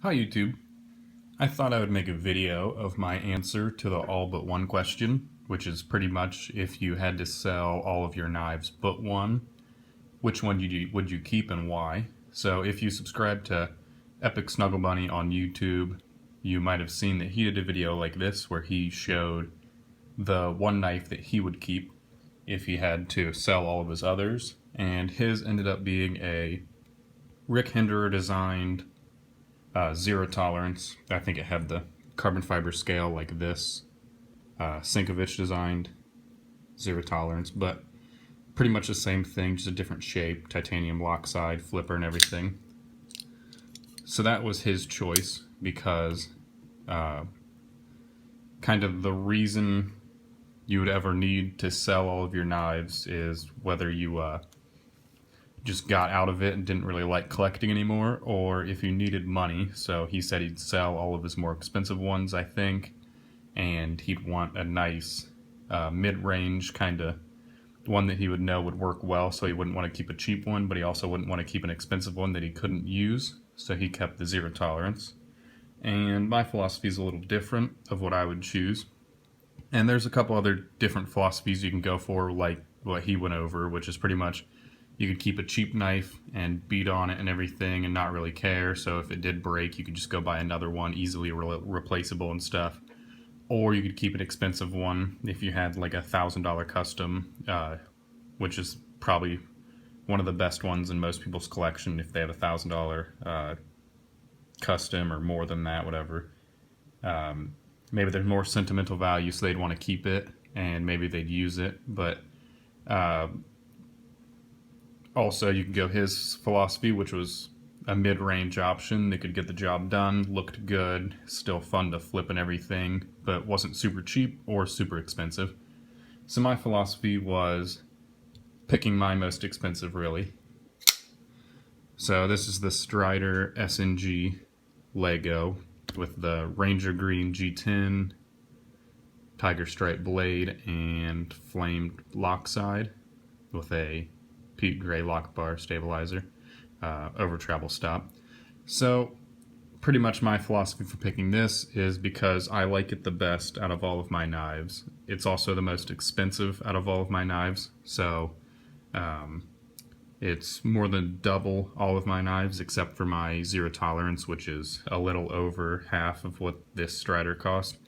Hi YouTube. I thought I would make a video of my answer to the all but one question, which is pretty much if you had to sell all of your knives but one, which one would you keep and why? So if you subscribe to Epic Snuggle Bunny on YouTube, you might have seen that he did a video like this where he showed the one knife that he would keep if he had to sell all of his others, and his ended up being a Rick Hinderer designed zero tolerance. I think it had the carbon fiber scale like this. Sinkovich designed zero tolerance, but pretty much the same thing, just a different shape, titanium lock side, flipper, and everything. So that was his choice because kind of the reason you would ever need to sell all of your knives is whether you just got out of it and didn't really like collecting anymore, or if you needed money. So he said he'd sell all of his more expensive ones, I think, and he'd want a nice mid-range kind of one that he would know would work well, so he wouldn't want to keep a cheap one, but he also wouldn't want to keep an expensive one that he couldn't use, so he kept the zero tolerance. And my philosophy is a little different of what I would choose. And there's a couple other different philosophies you can go for, like what he went over, which is pretty much you could keep a cheap knife and beat on it and everything and not really care. So if it did break, you could just go buy another one, easily replaceable and stuff. Or you could keep an expensive one if you had like $1,000 custom, which is probably one of the best ones in most people's collection if they have $1,000 custom or more than that, whatever. Maybe there's more sentimental value, so they'd want to keep it and maybe they'd use it. But also, you could go his philosophy, which was a mid-range option that could get the job done, looked good, still fun to flip and everything, but wasn't super cheap or super expensive. So my philosophy was picking my most expensive, really. So this is the Strider SNG Lego with the Ranger Green G10, Tiger Stripe blade, and flamed lock side with a Pete Gray lock bar stabilizer over travel stop. So pretty much my philosophy for picking this is because I like it the best out of all of my knives. It's also the most expensive out of all of my knives, so it's more than double all of my knives except for my zero tolerance, which is a little over half of what this Strider cost.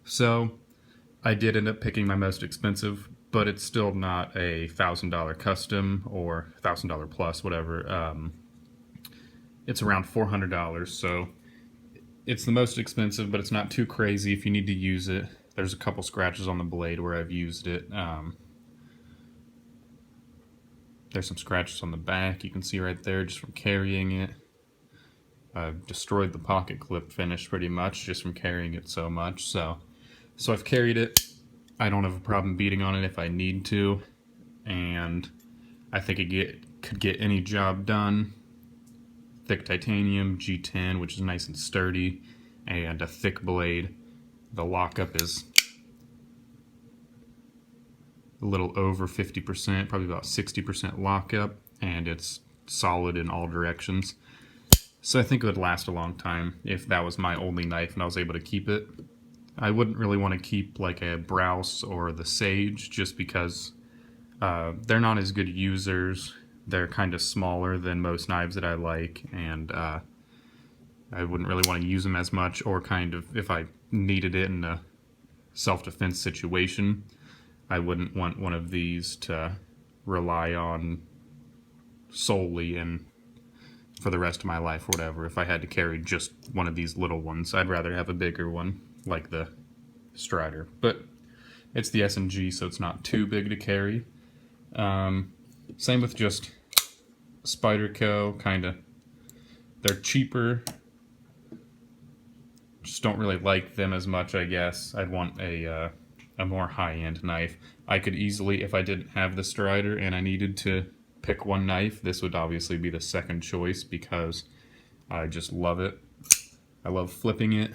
So I did end up picking my most expensive, but it's still not a $1,000 custom or $1,000 plus, whatever. It's around $400, so it's the most expensive, but it's not too crazy if you need to use it. There's a couple scratches on the blade where I've used it. There's some scratches on the back you can see right there just from carrying it. I've destroyed the pocket clip finish pretty much just from carrying it so much. So I've carried it. I don't have a problem beating on it if I need to, and I think it could get any job done. Thick titanium, G10, which is nice and sturdy, and a thick blade. The lockup is a little over 50%, probably about 60% lockup, and it's solid in all directions. So I think it would last a long time if that was my only knife and I was able to keep it. I wouldn't really want to keep like a Browse or the Sage just because they're not as good users. They're kind of smaller than most knives that I like, and I wouldn't really want to use them as much, or kind of if I needed it in a self-defense situation, I wouldn't want one of these to rely on solely and for the rest of my life or whatever. If I had to carry just one of these little ones, I'd rather have a bigger one like the Strider. But it's the SNG, so it's not too big to carry. Same with just Spyderco, kind of. They're cheaper. Just don't really like them as much, I guess. I'd want a more high-end knife. I could easily, if I didn't have the Strider and I needed to pick one knife, this would obviously be the second choice because I just love it. I love flipping it.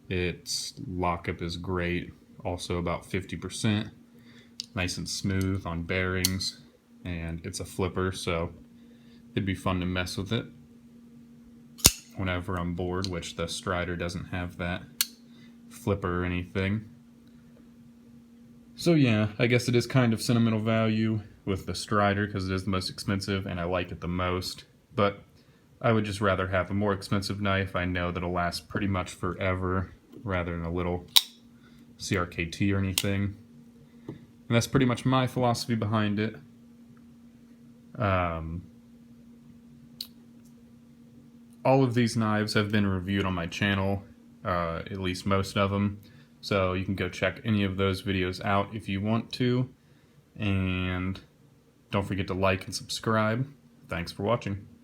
Its lockup is great, also about 50%. Nice and smooth on bearings, and it's a flipper, so it'd be fun to mess with it. whenever I'm bored, which the Strider doesn't have that flipper or anything. So yeah, I guess it is kind of sentimental value with the Strider because it is the most expensive and I like it the most, but I would just rather have a more expensive knife I know that'll last pretty much forever rather than a little CRKT or anything. And that's pretty much my philosophy behind it. All of these knives have been reviewed on my channel, at least most of them, so you can go check any of those videos out if you want to, and don't forget to like and subscribe. Thanks for watching.